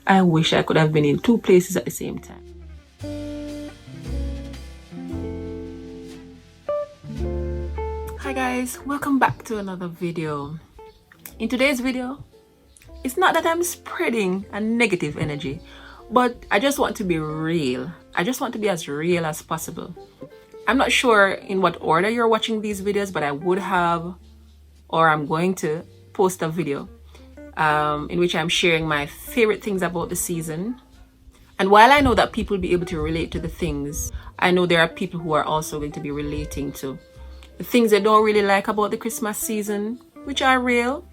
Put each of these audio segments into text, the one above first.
I wish I could have been in two places at the same time. Hi guys, welcome back to another video. In today's video, it's not that I'm spreading a negative energy, but I just want to be real. I just want to be as real as possible. I'm not sure in what order you're watching these videos, but I would have, or I'm going to post a video in which I'm sharing my favorite things about the season. And while I know that people will be able to relate to the things, I know there are people who are also going to be relating to the things they don't really like about the Christmas season, which are real.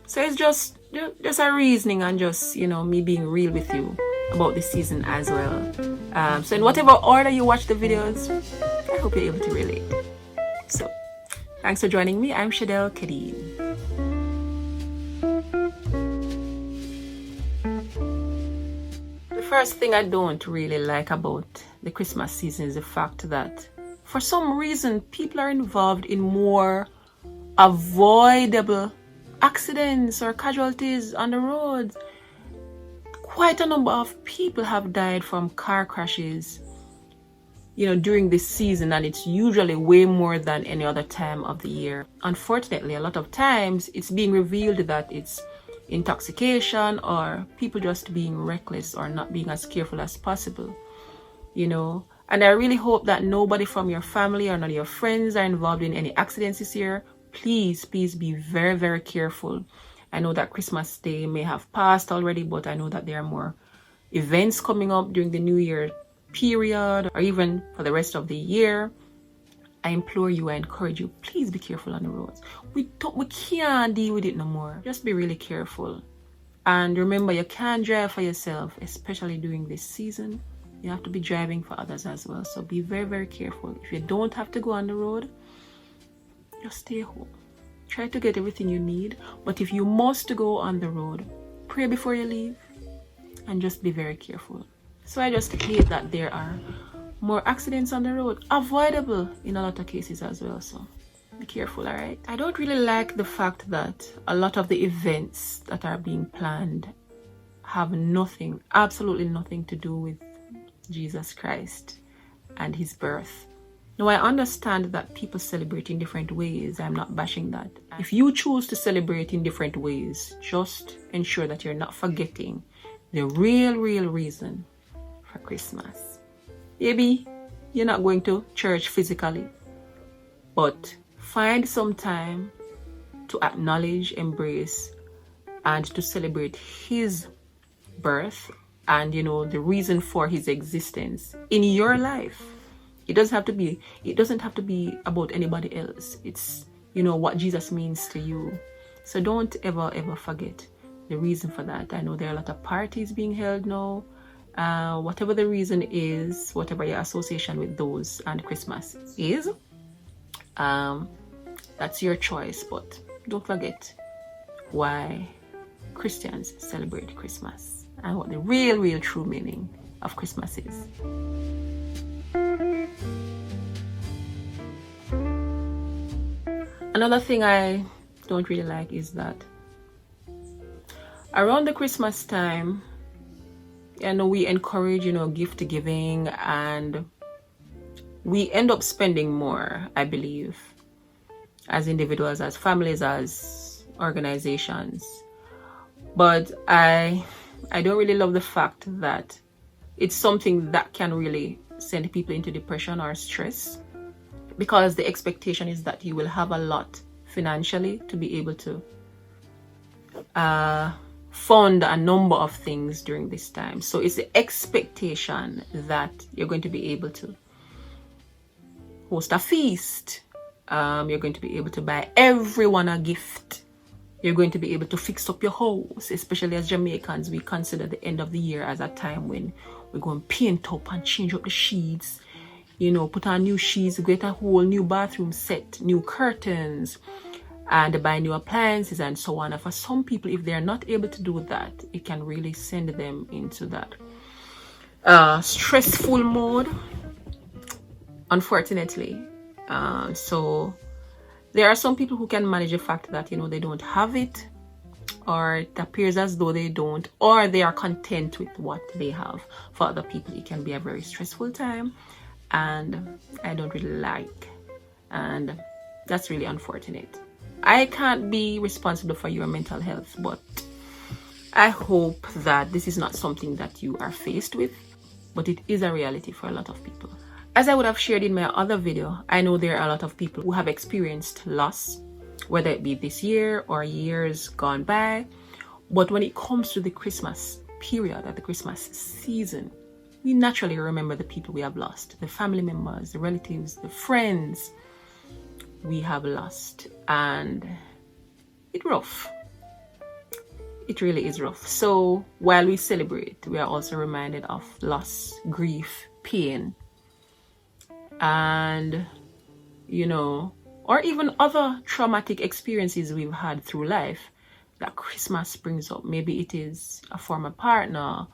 So it's just a reasoning and just, me being real with you about the season as well. So in whatever order you watch the videos, I hope you're able to relate. So thanks for joining me. I'm Shadelle Kadeen. The first thing I don't really like about the Christmas season is the fact that for some reason people are involved in more avoidable accidents or casualties on the roads. Quite a number of people have died from car crashes, during this season, and it's usually way more than any other time of the year. Unfortunately, a lot of times it's being revealed that it's intoxication or people just being reckless or not being as careful as possible, And I really hope that nobody from your family or none of your friends are involved in any accidents this year. Please be very, very careful. I know that Christmas Day may have passed already, but I know that there are more events coming up during the New Year period or even for the rest of the year. I implore you, I encourage you, please be careful on the roads. We can't deal with it no more. Just be really careful. And remember, you can't drive for yourself, especially during this season. You have to be driving for others as well. So be very, very careful. If you don't have to go on the road, just stay home. Try to get everything you need. But if you must go on the road, pray before you leave and just be very careful. So I just hate that there are more accidents on the road, avoidable in a lot of cases as well. So be careful, all right? I don't really like the fact that a lot of the events that are being planned have nothing, absolutely nothing to do with Jesus Christ and his birth. Now, I understand that people celebrate in different ways. I'm not bashing that. If you choose to celebrate in different ways, just ensure that you're not forgetting the real reason for Christmas. Maybe you're not going to church physically, but find some time to acknowledge, embrace, and to celebrate his birth and, the reason for his existence in your life. It doesn't have to be about anybody else. It's, what Jesus means to you. So don't ever forget the reason for that. I know there are a lot of parties being held now. Whatever the reason is, whatever your association with those and Christmas is, that's your choice. But don't forget why Christians celebrate Christmas and what the real true meaning of Christmas is. Another thing I don't really like is that around the Christmas time, we encourage, gift giving, and we end up spending more, I believe, as individuals, as families, as organizations. But I don't really love the fact that it's something that can really send people into depression or stress, because the expectation is that you will have a lot financially to be able to fund a number of things during this time. So it's the expectation that you're going to be able to host a feast. You're going to be able to buy everyone a gift. You're going to be able to fix up your house, especially as Jamaicans. We consider the end of the year as a time when we go and paint up and change up the sheets, put on new sheets, get a whole new bathroom set, new curtains, and buy new appliances and so on. And for some people, if they're not able to do that, it can really send them into that stressful mode, unfortunately. So there are some people who can manage the fact that, they don't have it, or it appears as though they don't, or they are content with what they have. For other people, it can be a very stressful time, and I don't really like, and that's really unfortunate. I can't be responsible for your mental health, but I hope that this is not something that you are faced with, but it is a reality for a lot of people. As I would have shared in my other video, I know there are a lot of people who have experienced loss, whether it be this year or years gone by. But when it comes to the Christmas period or the Christmas season, we naturally remember the people we have lost, the family members, the relatives, the friends we have lost, and it's rough. It really is rough. So while we celebrate, we are also reminded of loss, grief, pain, and or even other traumatic experiences we've had through life that Christmas brings up. Maybe it is a former partner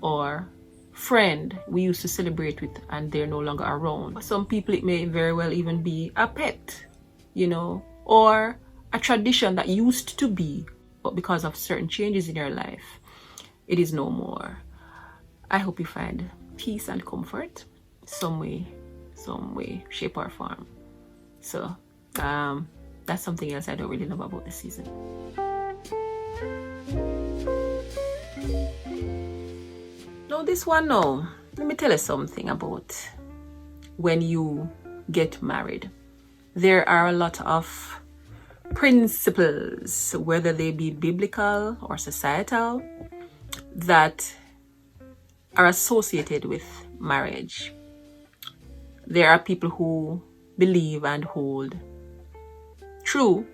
or friend we used to celebrate with and they're no longer around. For some people, it may very well even be a pet, or a tradition that used to be, but because of certain changes in your life, it is no more. I hope you find peace and comfort some way, shape or form. So that's something else I don't really know about this season. No, this one, no. Let me tell you something about when you get married. There are a lot of principles, whether they be biblical or societal, that are associated with marriage. There are people who believe and hold true.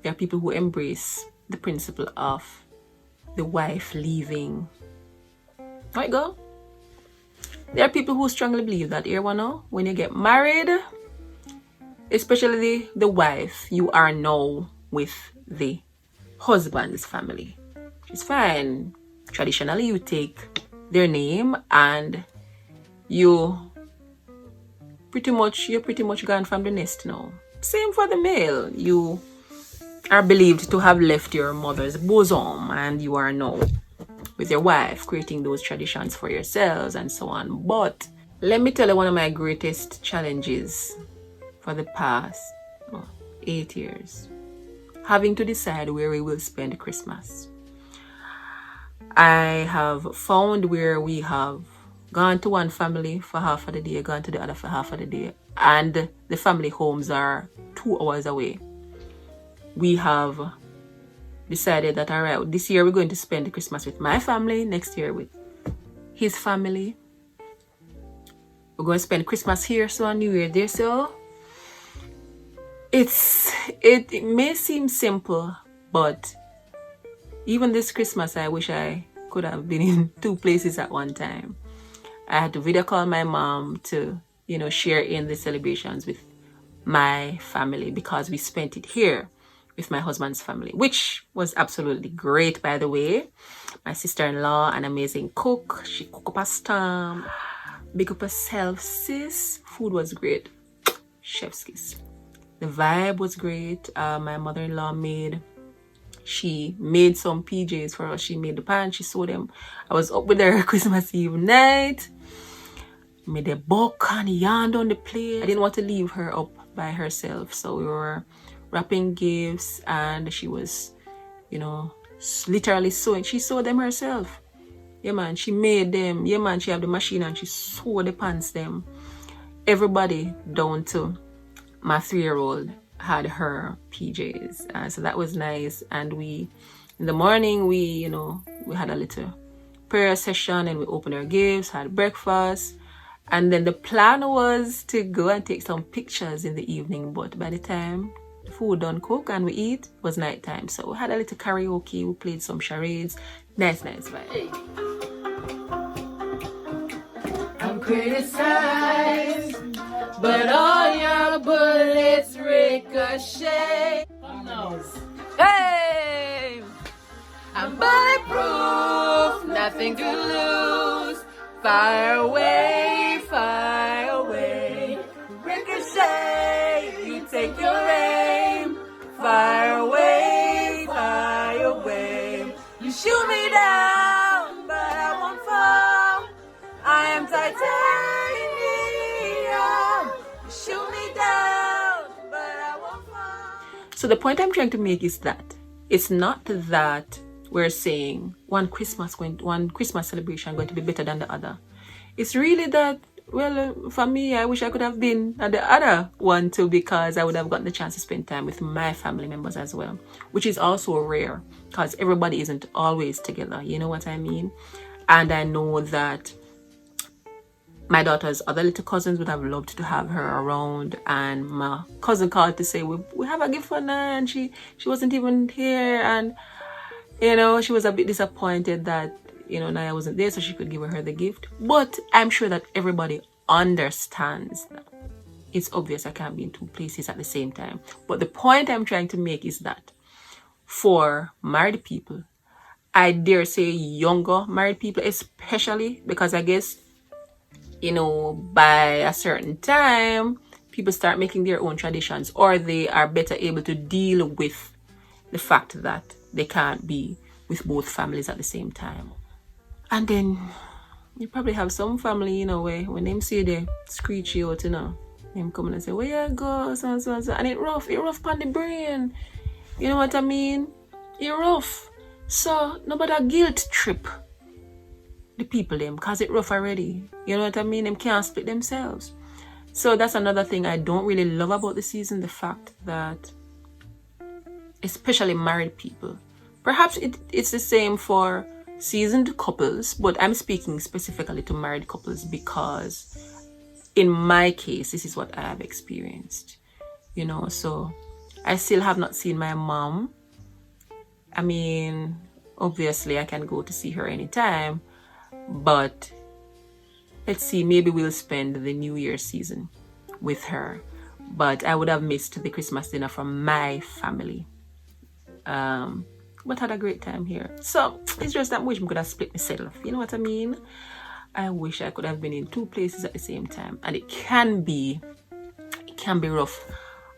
There are people who embrace the principle of the wife leaving. Right, go? There are people who strongly believe that when you get married, especially the wife, you are now with the husband's family. It's fine. Traditionally, you take their name and you're pretty much gone from the nest now. Same for the male. You are believed to have left your mother's bosom and you are now with your wife, creating those traditions for yourselves and so on. But let me tell you, one of my greatest challenges for the past 8 years, having to decide where we will spend Christmas. I have found where we have gone to one family for half of the day, gone to the other for half of the day, and the family homes are 2 hours away. We have decided that, all right, this year we're going to spend Christmas with my family, next year with his family. We're going to spend Christmas here, so on New Year there. So it may seem simple, but even this Christmas, I wish I could have been in 2 places at one time. I had to video call my mom to, share in the celebrations with my family, because we spent it here with my husband's family, which was absolutely great, by the way. My sister-in-law, an amazing cook. She cooked up a storm. Big up herself, sis. Food was great. Chef's kiss. The vibe was great. My mother-in-law made some PJs for us. She made the pants. She sewed them. I was up with her Christmas Eve night. Made a buck and yarn on the plate. I didn't want to leave her up by herself, so we were wrapping gifts and she was, literally sewing. She sewed them herself. Yeah, man. She made them. Yeah, man. She had the machine and she sewed the pants them. Everybody down to my 3-year-old had her PJs, so that was nice. And in the morning we had a little prayer session and we opened our gifts, had breakfast, and then the plan was to go and take some pictures in the evening. But by the time the food done cook and we eat, it was nighttime. So we had a little karaoke, we played some charades. Nice vibe. I'm criticized, but all your bullets ricochet. Who knows? Hey! I'm bulletproof, nothing to lose. Fire away, fire away. Ricochet, you take your aim. Fire away, fire away. So the point I'm trying to make is that it's not that we're saying one Christmas celebration going to be better than the other. It's really that, well, for me, I wish I could have been at the other one too, because I would have gotten the chance to spend time with my family members as well, which is also rare because everybody isn't always together. You know what I mean? And I know that my daughter's other little cousins would have loved to have her around, and my cousin called to say we have a gift for Naya, and she wasn't even here, and you know, she was a bit disappointed that, you know, Naya wasn't there so she could give her the gift. But I'm sure that everybody understands that it's obvious I can't be in two places at the same time. But the point I'm trying to make is that for married people, I dare say younger married people especially, because I guess, you know, by a certain time, people start making their own traditions, or they are better able to deal with the fact that they can't be with both families at the same time. And then you probably have some family, you know, where when them say they screech you out, you know, them come and say, where you go, so and so and so, and it rough on the brain. You know what I mean? It rough. So nobody guilt trip the people them, cause it rough already. You know what I mean? Them can't split themselves. So that's another thing I don't really love about the season, the fact that especially married people, perhaps it's the same for seasoned couples, but I'm speaking specifically to married couples because in my case, this is what I have experienced, you know. So I still have not seen my mom. I mean, obviously I can go to see her anytime, but let's see, maybe we'll spend the New Year season with her. But I would have missed the Christmas dinner from my family. But had a great time here. So it's just that I wish I could have split myself. You know what I mean? I wish I could have been in two places at the same time. And it can be rough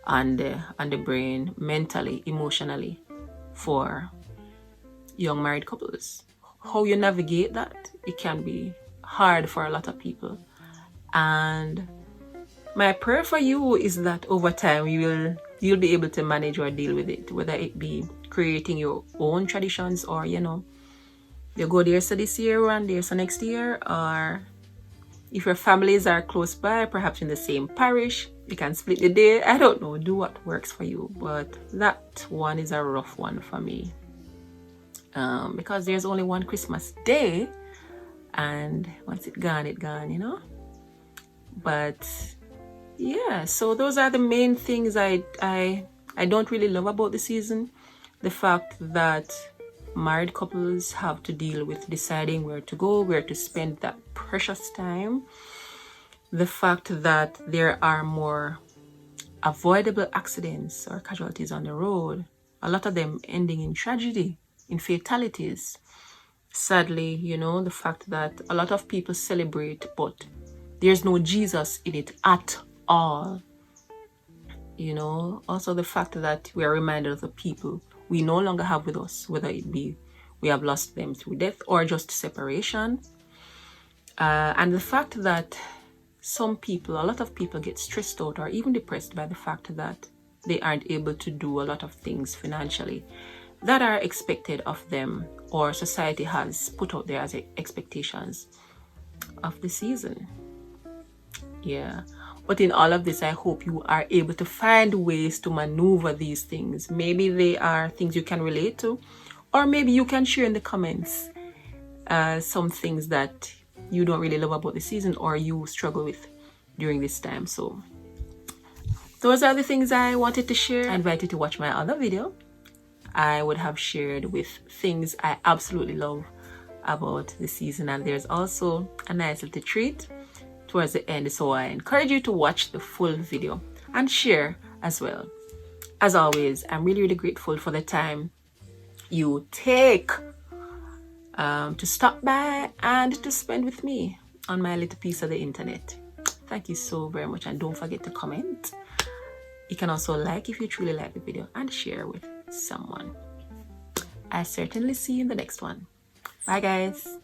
on the brain, mentally, emotionally, for young married couples. How you navigate that, it can be hard for a lot of people. And my prayer for you is that over time you'll be able to manage or deal with it, whether it be creating your own traditions, or, you know, you go there so this year and there so next year, or if your families are close by, perhaps in the same parish, you can split the day. I don't know, do what works for you, but that one is a rough one for me, because there's only one Christmas day, and once it's gone, you know. But yeah, so those are the main things I don't really love about the season. The fact that married couples have to deal with deciding where to go, where to spend that precious time. The fact that there are more avoidable accidents or casualties on the road, a lot of them ending in tragedy, in fatalities. Sadly, you know, the fact that a lot of people celebrate, but there's no Jesus in it at all. You know, also the fact that we are reminded of the people we no longer have with us, whether it be we have lost them through death or just separation. And the fact that a lot of people get stressed out or even depressed by the fact that they aren't able to do a lot of things financially that are expected of them, or society has put out there as expectations of the season. Yeah. But in all of this, I hope you are able to find ways to maneuver these things. Maybe they are things you can relate to, or maybe you can share in the comments some things that you don't really love about the season or you struggle with during this time. So those are the things I wanted to share. I invite you to watch my other video. I would have shared with things I absolutely love about the season, and there's also a nice little treat towards the end, so I encourage you to watch the full video and share as well. As always, I'm really grateful for the time you take to stop by and to spend with me on my little piece of the internet. Thank you so very much, and don't forget to comment. You can also like if you truly like the video and share with someone. I certainly see you in the next one. Bye guys.